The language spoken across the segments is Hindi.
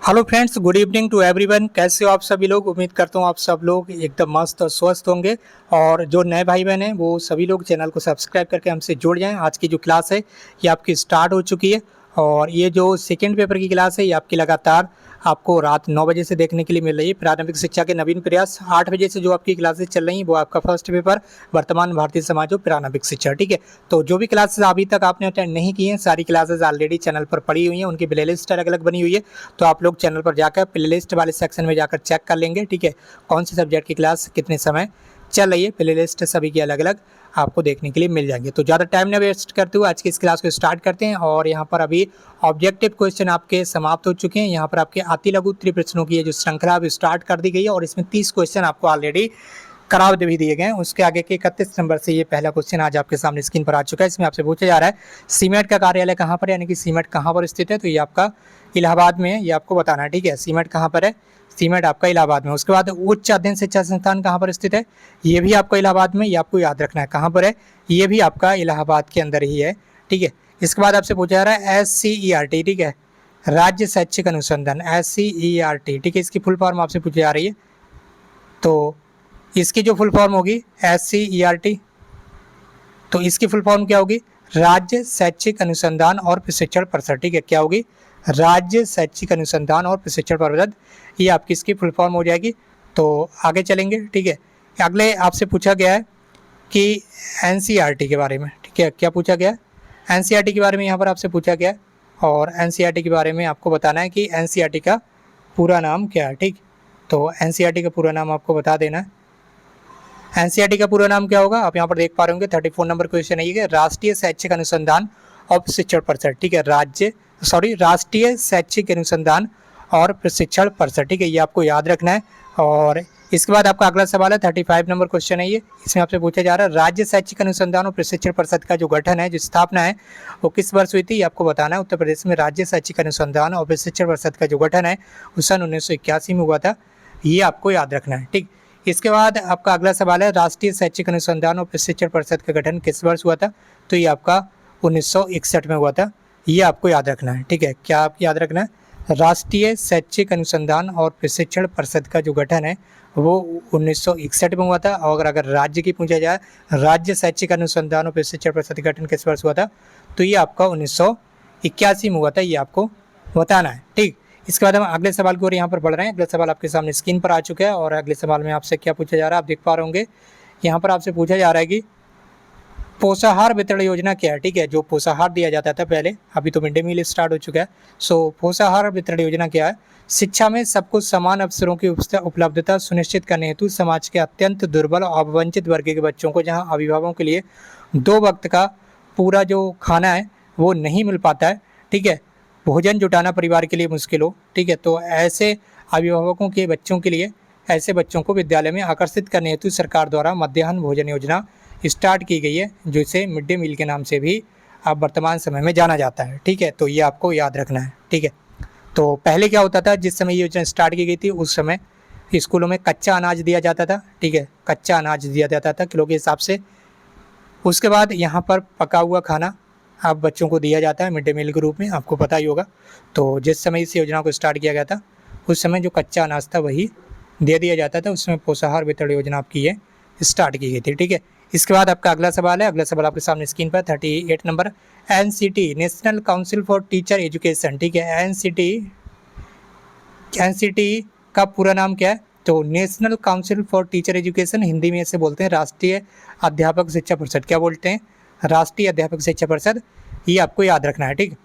Hello friends, good evening to everyone. कैसे हो आप सभी लोग? उम्मीद करता हूँ आप सब लोग एकदम मस्त और स्वस्थ होंगे। और जो नए भाई बहन हैं वो सभी लोग चैनल को सब्सक्राइब करके हमसे जुड़ जाएं। आज की जो क्लास है ये आपकी स्टार्ट हो चुकी है और ये जो सेकेंड पेपर की क्लास है ये आपकी लगातार आपको रात 9 बजे से देखने के लिए मिल रही है। प्रारंभिक शिक्षा के नवीन प्रयास 8 बजे से जो आपकी क्लासेस चल रही हैं वो आपका फर्स्ट पेपर वर्तमान भारतीय समाज और प्रारंभिक शिक्षा। ठीक है, तो जो भी क्लासेस अभी तक आपने अटेंड नहीं की हैं सारी क्लासेस ऑलरेडी चैनल पर पड़ी हुई हैं, उनकी प्लेलिस्ट अलग अलग बनी हुई है। तो आप लोग चैनल पर जाकर प्लेलिस्ट वाले सेक्शन में जाकर चेक कर लेंगे। ठीक है, कौन से सब्जेक्ट की क्लास कितने समय चल रही है, प्लेलिस्ट सभी की अलग अलग आपको देखने के लिए मिल जाएंगे। तो ज़्यादा टाइम न वेस्ट करते हुए आज की इस क्लास को स्टार्ट करते हैं। और यहाँ पर अभी ऑब्जेक्टिव क्वेश्चन आपके समाप्त हो चुके हैं। यहाँ पर आपके अति लघु उत्तरीय प्रश्नों की जो श्रृंखला अभी स्टार्ट कर दी गई है और इसमें 30 क्वेश्चन आपको ऑलरेडी करार भी दिए गए हैं। उसके आगे के 31 नंबर से ये पहला क्वेश्चन आज आपके सामने स्क्रीन पर आ चुका है। इसमें आपसे पूछा जा रहा है सीमेंट का कार्यालय कहाँ पर है, यानी कि सीमेंट कहाँ पर स्थित है। तो ये आपका इलाहाबाद में है, ये आपको बताना है। ठीक है, सीमेंट कहाँ पर है, सीमेंट आपका इलाहाबाद में। उसके बाद उच्च अध्ययन शिक्षा संस्थान कहाँ पर स्थित है, ये भी आपको इलाहाबाद में, ये आपको याद रखना है कहाँ पर है, ये भी आपका इलाहाबाद के अंदर ही है। ठीक है, इसके बाद आपसे पूछा जा रहा है SCERT। ठीक है, राज्य शैक्षिक अनुसंधान, SCERT। ठीक है, इसकी फुल फॉर्म आपसे पूछी जा रही है। तो इसकी जो फुल फॉर्म होगी SCERT, तो इसकी फुल फॉर्म क्या होगी, राज्य शैक्षिक अनुसंधान और प्रशिक्षण परिषद। ठीक है, क्या होगी, राज्य शैक्षिक अनुसंधान और प्रशिक्षण परिषद, ये आपकी इसकी फुल फॉर्म हो जाएगी। तो आगे चलेंगे। ठीक है, अगले आपसे पूछा गया है कि NCERT के बारे में। ठीक है, क्या पूछा गया है, NCERT के बारे में यहाँ पर आपसे पूछा गया है और NCERT के बारे में आपको बताना है कि NCERT का पूरा नाम क्या है। ठीक, तो NCERT का पूरा नाम आपको बता देना है। NCERT का पूरा नाम क्या होगा, आप यहाँ पर देख पा रहे होंगे 34 नंबर क्वेश्चन है ये, राष्ट्रीय शैक्षिक अनुसंधान और प्रशिक्षण परिषद। ठीक है, राष्ट्रीय शैक्षिक अनुसंधान और प्रशिक्षण परिषद। ठीक है, ये आपको याद रखना है। और इसके बाद आपका अगला सवाल है 35 नंबर क्वेश्चन है ये, इसमें आपसे पूछा जा रहा है राज्य शैक्षिक अनुसंधान और प्रशिक्षण परिषद का जो गठन है, जो स्थापना है, वो किस वर्ष हुई थी, ये आपको बताना है। उत्तर प्रदेश में राज्य शैक्षिक अनुसंधान और प्रशिक्षण परिषद का जो गठन है वो सन 1981 में हुआ था, ये आपको याद रखना है। ठीक, इसके बाद आपका अगला सवाल है राष्ट्रीय शैक्षिक अनुसंधान और प्रशिक्षण परिषद का गठन किस वर्ष हुआ था, तो ये आपका 1961 में हुआ था, ये आपको याद रखना है। ठीक है, क्या आप याद रखना है, राष्ट्रीय शैक्षिक अनुसंधान और प्रशिक्षण परिषद का जो गठन है वो 1961 में हुआ था। और अगर राज्य की पूछा जाए राज्य शैक्षिक अनुसंधान और प्रशिक्षण परिषद का गठन किस वर्ष हुआ था, तो ये आपका 1981 में हुआ था, ये आपको बताना है। ठीक, इसके बाद हम अगले सवाल की ओर यहाँ पर बढ़ रहे हैं। अगला सवाल आपके सामने स्क्रीन पर आ चुका है और अगले सवाल में आपसे क्या पूछा जा रहा है आप देख पा रहे होंगे। यहाँ पर आपसे पूछा जा रहा है कि पोषाहार वितरण योजना क्या है। ठीक है, जो पोषाहार दिया जाता था पहले, अभी तो मिड डे मील स्टार्ट हो चुका है। सो पोषाहार वितरण योजना क्या है, शिक्षा में सबको समान अवसरों की उपलब्धता सुनिश्चित करने हेतु समाज के अत्यंत दुर्बल और अवंचित वर्ग के बच्चों को जहाँ अभिभावकों के लिए 2 वक्त का पूरा जो खाना है वो नहीं मिल पाता है, ठीक है, भोजन जुटाना परिवार के लिए मुश्किल हो। ठीक है, तो ऐसे अभिभावकों के बच्चों के लिए, ऐसे बच्चों को विद्यालय में आकर्षित करने हेतु सरकार द्वारा मध्याह्न भोजन योजना स्टार्ट की गई है, जिसे मिड डे मील के नाम से भी अब वर्तमान समय में जाना जाता है। ठीक है, तो ये आपको याद रखना है। ठीक है, तो पहले क्या होता था, जिस समय ये योजना स्टार्ट की गई थी उस समय स्कूलों में कच्चा अनाज दिया जाता था। ठीक है, कच्चा अनाज दिया जाता था किलो के हिसाब से। उसके बाद यहाँ पर पका हुआ खाना अब बच्चों को दिया जाता है मिड डे मील के रूप में, आपको पता ही होगा। तो जिस समय इस योजना को स्टार्ट किया गया था उस समय जो कच्चा अनाज था वही दे दिया जाता था, उसमें पोषाहार वितरण योजना आपकी ये स्टार्ट की गई थी। ठीक है, इसके बाद आपका अगला सवाल है, अगला सवाल आपके सामने स्क्रीन पर 38 number, NCT national council for teacher education. ठीक है, NCT का पूरा नाम क्या है, तो national council for teacher education, Hindi में इसे बोलते हैं राष्ट्रीय अध्यापक शिक्षा परिषद। क्या बोलते हैं, राष्ट्रीय अध्यापक शिक्षा परिषद, ये आपको याद रखना है। ठीक,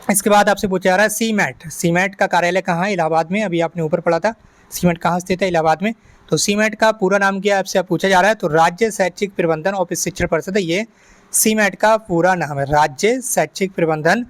इसके बाद आपसे पूछा जा रहा है सीमेंट का कार्यालय कहाँ है, इलाहाबाद में। अभी आपने ऊपर पढ़ा था सीमेंट कहाँ स्थित है, इलाहाबाद में। तो सीमेंट का पूरा नाम क्या है आपसे पूछा जा रहा है, तो राज्य शैक्षिक प्रबंधन और प्रशिक्षण परिषद है, ये सीमेंट का पूरा नाम है, राज्य शैक्षिक प्रबंधन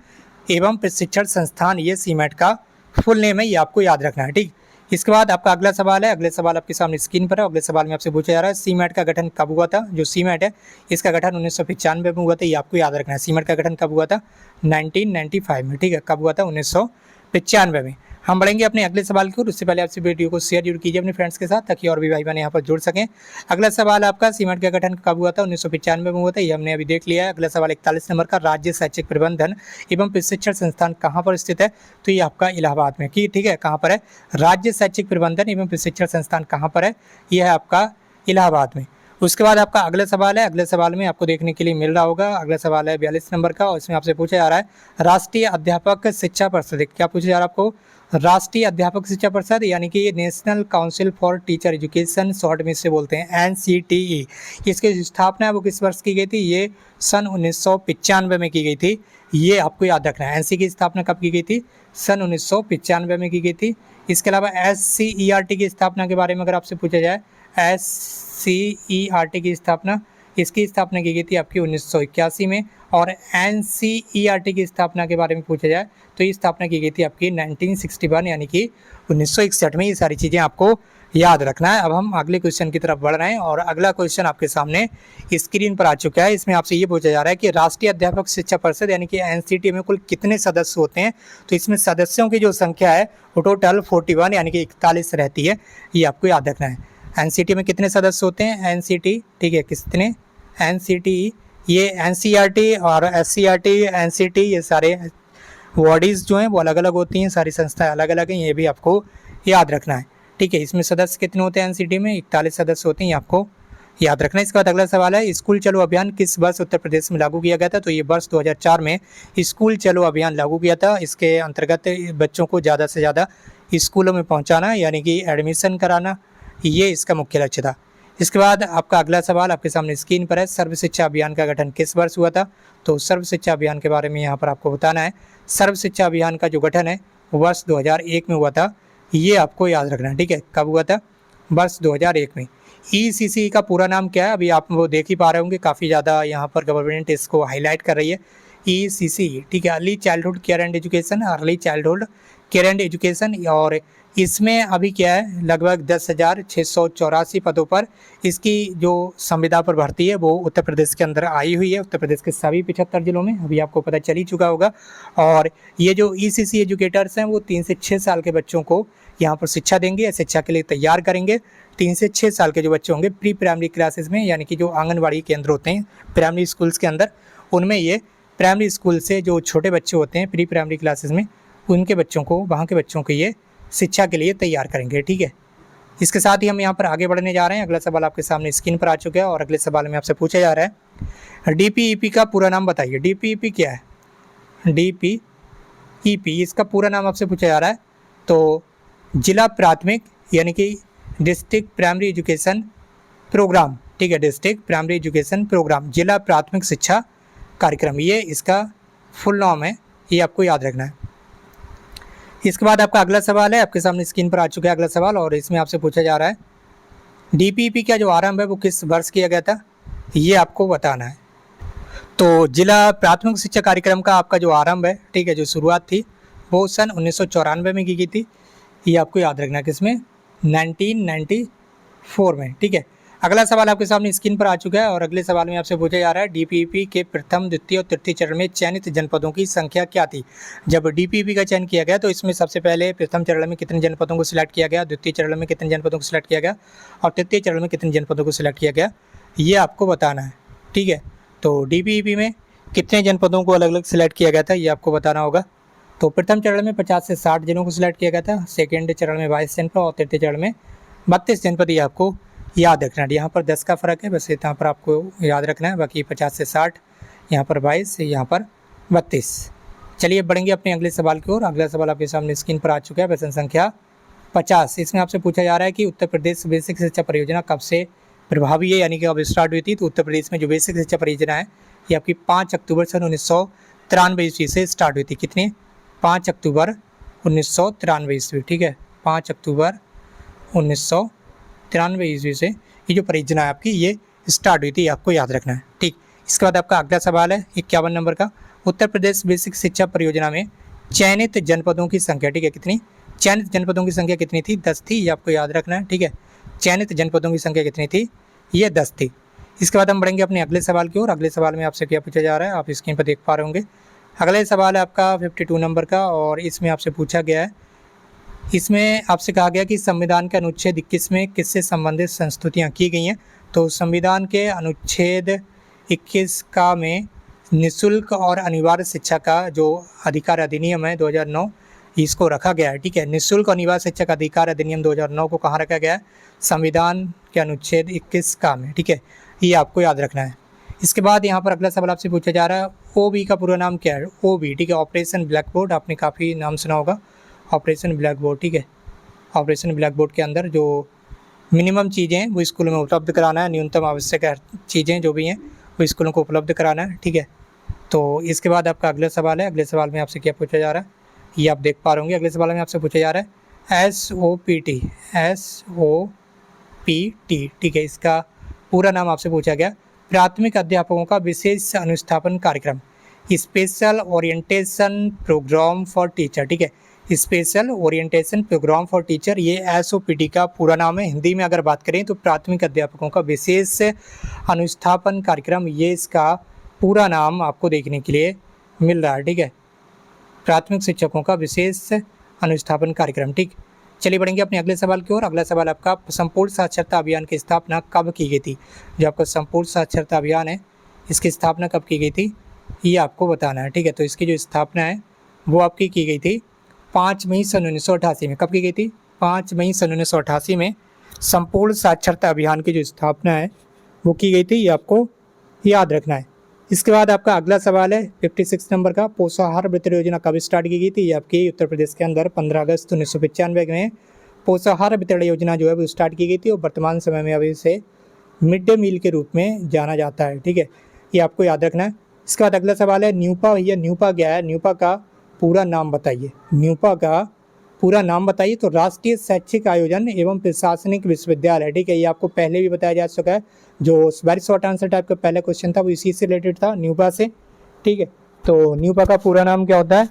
एवं प्रशिक्षण संस्थान, ये सीमेंट का फुल नेम है, ये आपको याद रखना है। ठीक, इसके बाद आपका अगला सवाल है, अगले सवाल आपके सामने स्क्रीन पर है। अगले सवाल में आपसे पूछा जा रहा है सीमेंट का गठन कब हुआ था। जो सीमेंट है इसका गठन 1995 में हुआ था, ये आपको याद रखना है। सीमेंट का गठन कब हुआ था, 1995 में। ठीक है, कब हुआ था, 1995 में। हम बढ़ेंगे अपने अगले सवाल की ओर। उससे पहले आपसे वीडियो को शेयर जरूर कीजिए अपने फ्रेंड्स के साथ, ताकि और भी भाई बहन यहाँ पर जुड़ सकें। अगला सवाल आपका, सीमेंट का गठन कब हुआ था? 1995 में हुआ था, ये हमने अभी देख लिया है। अगला सवाल 41 नंबर का, राज्य शैक्षिक प्रबंधन एवं प्रशिक्षण संस्थान कहाँ पर स्थित है? तो ये आपका इलाहाबाद में, ठीक है, कहाँ पर है? राज्य शैक्षिक प्रबंधन एवं प्रशिक्षण संस्थान कहाँ पर है? यह है आपका इलाहाबाद में। उसके बाद आपका अगला सवाल है, अगले सवाल में आपको देखने के लिए मिल रहा होगा, अगला सवाल है 42 नंबर का, और इसमें आपसे पूछा जा रहा है राष्ट्रीय अध्यापक शिक्षा परिषद। क्या पूछा जा रहा है आपको? राष्ट्रीय अध्यापक शिक्षा परिषद, यानी कि national council for teacher education, short में इसे बोलते हैं NCTE। इसकी स्थापना है वो किस वर्ष की गई थी? ये सन 1995 में की गई थी। ये आपको याद रखना है। NC की स्थापना कब की गई थी? सन 1995 में की गई थी। इसके अलावा SCERT की स्थापना के बारे में अगर आपसे पूछा जाए, SCERT की स्थापना, इसकी स्थापना की गई थी आपकी 1981 में। और NCERT की स्थापना के बारे में पूछा जाए तो ये स्थापना की गई थी आपकी 1961, यानी कि 1961 में। ये सारी चीज़ें आपको याद रखना है। अब हम अगले क्वेश्चन की तरफ बढ़ रहे हैं, और अगला क्वेश्चन आपके सामने स्क्रीन पर आ चुका है। इसमें आपसे ये पूछा जा रहा है कि राष्ट्रीय अध्यापक शिक्षा परिषद यानी कि NCT में कुल कितने सदस्य होते हैं? तो इसमें सदस्यों की जो संख्या है वो टोटल 41 यानी कि 41 रहती है। ये आपको याद रखना है। NCT में कितने सदस्य होते हैं? NCT, ठीक है, कितने? NCT, ये NCERT और SCERT, NCT, ये सारे बॉडीज़ जो हैं वो अलग अलग होती हैं, सारी संस्थाएं अलग अलग हैं, ये भी आपको याद रखना है, ठीक है। इसमें सदस्य कितने होते हैं? NCT में 41 सदस्य होते हैं, ये आपको याद रखना है। इसके बाद अगला सवाल है, स्कूल चलो अभियान किस वर्ष उत्तर प्रदेश में लागू किया गया था? तो ये वर्ष 2004 में स्कूल चलो अभियान लागू किया था। इसके अंतर्गत बच्चों को ज़्यादा से ज़्यादा स्कूलों में पहुँचाना, यानी कि एडमिशन कराना, ये इसका मुख्य लक्ष्य था। इसके बाद आपका अगला सवाल आपके सामने स्क्रीन पर है, सर्व शिक्षा अभियान का गठन किस वर्ष हुआ था? तो सर्व शिक्षा अभियान के बारे में यहाँ पर आपको बताना है। सर्व शिक्षा अभियान का जो गठन है वर्ष 2001 में हुआ था, ये आपको याद रखना है, ठीक है। कब हुआ था? वर्ष 2001 में। ECC का पूरा नाम क्या है? अभी आप वो देख ही पा रहे होंगे, काफ़ी ज़्यादा यहाँ पर गवर्नमेंट इसको हाईलाइट कर रही है। ECC, ठीक है, early childhood care and education, early childhood care and education. और इसमें अभी क्या है, लगभग 10,684 पदों पर इसकी जो संविदा पर भर्ती है वो उत्तर प्रदेश के अंदर आई हुई है, उत्तर प्रदेश के सभी 75 जिलों में, अभी आपको पता चल ही चुका होगा। और ये जो ECC एजुकेटर्स हैं वो 3 से 6 साल के बच्चों को यहाँ पर शिक्षा देंगे या शिक्षा के लिए तैयार करेंगे। 3 से 6 साल के जो बच्चे होंगे प्री प्राइमरी क्लासेस में, यानी कि जो आंगनबाड़ी केंद्र होते हैं प्राइमरी स्कूल्स के अंदर, उनमें ये प्राइमरी स्कूल से जो छोटे बच्चे होते हैं प्री प्राइमरी क्लासेस में, उनके बच्चों को, वहाँ के बच्चों को ये शिक्षा के लिए तैयार करेंगे, ठीक है। इसके साथ ही हम यहाँ पर आगे बढ़ने जा रहे हैं। अगला सवाल आपके सामने स्क्रीन पर आ चुका है, और अगले सवाल में आपसे पूछा जा रहा है DPEP का पूरा नाम बताइए। DPEP क्या है? DPEP, इसका पूरा नाम आपसे पूछा जा रहा है। तो जिला प्राथमिक, यानी कि डिस्ट्रिक्ट प्राइमरी एजुकेशन प्रोग्राम, ठीक है, डिस्ट्रिक्ट प्राइमरी एजुकेशन प्रोग्राम, जिला प्राथमिक शिक्षा कार्यक्रम, ये इसका फुल नाम है, ये आपको याद रखना है। इसके बाद आपका अगला सवाल है, आपके सामने स्क्रीन पर आ चुका है अगला सवाल, और इसमें आपसे पूछा जा रहा है DPEP का जो आरंभ है वो किस वर्ष किया गया था? ये आपको बताना है। तो जिला प्राथमिक शिक्षा कार्यक्रम का आपका जो आरंभ है, ठीक है, जो शुरुआत थी वो सन 1994 में की गई थी, ये आपको याद रखना है। किसमें? 1994 में, ठीक है। अगला सवाल आपके सामने स्क्रीन पर आ चुका है, और अगले सवाल में आपसे पूछा जा रहा है DPEP के प्रथम, द्वितीय और तृतीय चरण में चयनित जनपदों की संख्या क्या थी? जब DPEP का चयन किया गया तो इसमें सबसे पहले प्रथम चरण में कितने जनपदों को सिलेक्ट किया गया, द्वितीय चरण में कितने जनपदों को सिलेक्ट किया गया, और तृतीय चरण में कितने जनपदों को सिलेक्ट किया गया, ये आपको बताना है, ठीक है। तो DPEP में कितने जनपदों को अलग अलग सिलेक्ट किया गया था, ये आपको बताना होगा। तो प्रथम चरण में 50 से 60 जिलों को सिलेक्ट किया गया था, सेकेंड चरण में 22 जनपद, और तृतीय चरण में 32 जनपद, ये आपको याद रखना है। यहाँ पर 10 का फ़र्क है, बस यहाँ पर आपको याद रखना है। बाकी 50 से 60, यहाँ पर 22, यहाँ पर 32। चलिए बढ़ेंगे अपने अगले सवाल की ओर। अगला सवाल आपके सामने स्क्रीन पर आ चुका है, प्रश्न संख्या 50। इसमें आपसे पूछा जा रहा है कि उत्तर प्रदेश बेसिक शिक्षा परियोजना कब से प्रभावी है, यानी कि अब स्टार्ट हुई थी। तो उत्तर प्रदेश में जो बेसिक शिक्षा परियोजना है ये आपकी 5 अक्टूबर सन 1993 ईस्वी से स्टार्ट हुई थी। कितनी? 5 अक्टूबर 1993 ईस्वी, ठीक है, 5 अक्टूबर 1993 ईस्वी से ये जो परियोजना है आपकी ये स्टार्ट हुई थी, आपको याद रखना है, ठीक। इसके बाद आपका अगला सवाल है 51 नंबर का, उत्तर प्रदेश बेसिक शिक्षा परियोजना में चयनित जनपदों की संख्या, ठीक है, कितनी? चयनित जनपदों की संख्या कितनी थी? 10 थी, ये आपको याद रखना है, ठीक है। चयनित जनपदों की संख्या कितनी थी? ये 10 थी। इसके बाद हम बढ़ेंगे अपने अगले सवाल की ओर। अगले सवाल में आपसे क्या पूछा जा रहा है, आप स्क्रीन पर देख पा रहे होंगे। अगले सवाल है आपका 52 नंबर का, और इसमें आपसे पूछा गया है इसमें आपसे कहा गया कि संविधान के अनुच्छेद 21 में किससे संबंधित संस्तुतियाँ की गई हैं। तो संविधान के अनुच्छेद 21 का में निःशुल्क और अनिवार्य शिक्षा का जो अधिकार अधिनियम है 2009 इसको रखा गया है। ठीक है, निःशुल्क और अनिवार्य शिक्षा का अधिकार अधिनियम 2009 को कहाँ रखा गया है? संविधान के अनुच्छेद 21 का में। ठीक है, ये आपको याद रखना है। इसके बाद यहाँ पर अगला सवाल आपसे पूछा जा रहा है, OB का पूरा नाम क्या है? OB, ठीक है, ऑपरेशन ब्लैक बोर्ड, आपने काफ़ी नाम सुना होगा ऑपरेशन ब्लैक बोर्ड। ठीक है, ऑपरेशन ब्लैक बोर्ड के अंदर जो मिनिमम चीज़ें वो स्कूलों में उपलब्ध कराना है, न्यूनतम आवश्यक चीज़ें जो भी हैं वो स्कूलों को उपलब्ध कराना है। ठीक है, तो इसके बाद आपका अगला सवाल है। अगले सवाल में आपसे क्या पूछा जा रहा है ये आप देख पा रहे होंगे। अगले सवाल में आपसे पूछा जा रहा है SOPT, SOPT। ठीक है, इसका पूरा नाम आपसे पूछा गया, प्राथमिक अध्यापकों का विशेष अनुस्थापन कार्यक्रम, special orientation programme for teacher. ठीक है, special orientation programme for teacher, ये SOPT का पूरा नाम है। हिंदी में अगर बात करें तो प्राथमिक अध्यापकों का विशेष अनुस्थापन कार्यक्रम, ये इसका पूरा नाम आपको देखने के लिए मिल रहा है। ठीक है, प्राथमिक शिक्षकों का विशेष अनुस्थापन कार्यक्रम। ठीक, चलिए बढ़ेंगे अपने अगले सवाल की ओर। अगला सवाल आपका, संपूर्ण साक्षरता अभियान की स्थापना कब की गई थी? जो आपका संपूर्ण साक्षरता अभियान है इसकी स्थापना कब की गई थी ये आपको बताना है। ठीक है, तो इसकी जो स्थापना है वो आपकी की गई थी 5 मई सन 1988 में। कब की गई थी? 5 मई सन 1988 में संपूर्ण साक्षरता अभियान की जो स्थापना है वो की गई थी, ये आपको याद रखना है। इसके बाद आपका अगला सवाल है 56 नंबर का, पोषाहार वितरण योजना कब स्टार्ट की गई थी? ये आपकी उत्तर प्रदेश के अंदर 15 अगस्त 1995 में पोषाहार वितरण योजना जो है वो स्टार्ट की गई थी और वर्तमान समय में अभी इसे मिड डे मील के रूप में जाना जाता है। ठीक है, ये आपको याद रखना है। इसके बाद अगला सवाल है न्यूपा। भैया न्यूपा क्या है? न्यूपा का पूरा नाम बताइए। न्यूपा का पूरा नाम बताइए। तो राष्ट्रीय शैक्षिक आयोजन एवं प्रशासनिक विश्वविद्यालय। ठीक है, ये आपको पहले भी बताया जा चुका है, जो वेरी शॉर्ट आंसर टाइप का पहला क्वेश्चन था वो इसी से रिलेटेड था, न्यूपा से। ठीक है, तो न्यूपा का पूरा नाम क्या होता है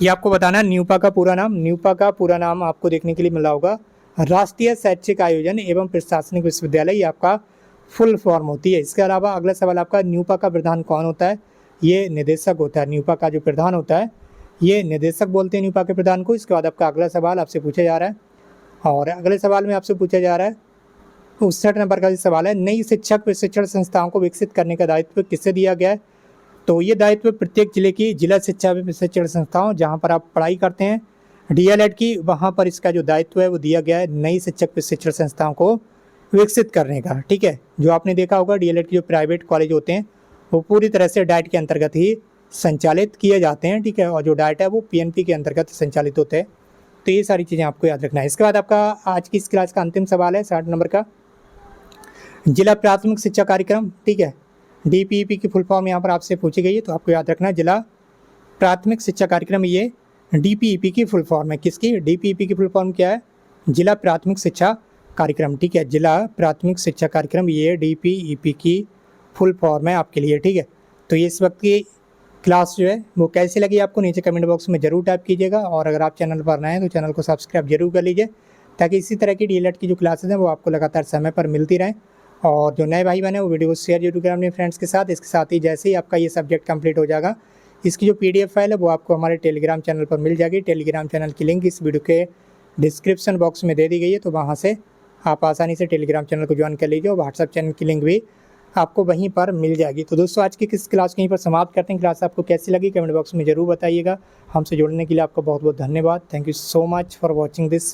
ये आपको बताना है। न्यूपा का पूरा नाम, न्यूपा का पूरा नाम आपको देखने के लिए मिला होगा राष्ट्रीय शैक्षिक आयोजन एवं प्रशासनिक विश्वविद्यालय, ये आपका फुल फॉर्म होती है। इसके अलावा अगला सवाल आपका, न्यूपा का प्रधान कौन होता है? ये निदेशक होता है। न्यूपा का जो प्रधान होता है ये निदेशक बोलते हैं न्यूपा के प्रधान को। इसके बाद आपका अगला सवाल आपसे पूछा जा रहा है, और अगले सवाल में आपसे पूछा जा रहा है 59 नंबर का सवाल है, नई शिक्षक प्रशिक्षण संस्थाओं को विकसित करने का दायित्व किससे दिया गया है? तो ये दायित्व प्रत्येक जिले की जिला शिक्षा प्रशिक्षण संस्थाओं जहाँ पर आप पढ़ाई करते हैं DLED की, वहाँ पर इसका जो दायित्व है वो दिया गया है नई शिक्षक प्रशिक्षण संस्थाओं को विकसित करने का। ठीक है, जो आपने देखा होगा DLED के जो प्राइवेट कॉलेज होते हैं वो पूरी तरह से डाइट के अंतर्गत ही संचालित किए जाते हैं। ठीक है, और जो डाइट है वो PNP के अंतर्गत संचालित होते हैं। तो ये सारी चीज़ें आपको याद रखना है। इसके बाद आपका आज की इस क्लास का अंतिम सवाल है 60 नंबर का, जिला प्राथमिक शिक्षा कार्यक्रम। ठीक है, DPEP की फुल फॉर्म यहाँ पर आपसे पूछी गई है, तो आपको याद रखना है जिला प्राथमिक शिक्षा कार्यक्रम, ये DPEP की फुल फॉर्म है। किसकी? DPEP की फुल फॉर्म क्या है? जिला प्राथमिक शिक्षा कार्यक्रम। ठीक है, जिला प्राथमिक शिक्षा कार्यक्रम, ये DPEP की फुल फॉर्म है आपके लिए। ठीक है, तो ये इस वक्त की क्लास जो है वो कैसी लगी आपको नीचे कमेंट बॉक्स में जरूर टाइप कीजिएगा, और अगर आप चैनल पर नए हैं तो चैनल को सब्सक्राइब जरूर कर लीजिए, ताकि इसी तरह की DLED की जो क्लासेस हैं वो आपको लगातार समय पर मिलती रहें। और जो नए भाई बहन हैं वो वीडियो को शेयर जरूर करें अपने फ्रेंड्स के साथ। इसके साथ ही जैसे ही आपका ये सब्जेक्ट कंप्लीट हो जाएगा, इसकी जो PDF फाइल है वो आपको हमारे टेलीग्राम चैनल पर मिल जाएगी। टेलीग्राम चैनल की लिंक इस वीडियो के डिस्क्रिप्शन बॉक्स में दे दी गई है, तो वहाँ से आप आसानी से टेलीग्राम चैनल को ज्वाइन कर लीजिए, और व्हाट्सएप चैनल की लिंक भी आपको वहीं पर मिल जाएगी। तो दोस्तों आज की किस क्लास को यहीं पर समाप्त करते हैं। क्लास आपको कैसी लगी कमेंट बॉक्स में जरूर बताइएगा। हमसे जुड़ने के लिए आपका बहुत बहुत धन्यवाद। Thank you so much for watching this.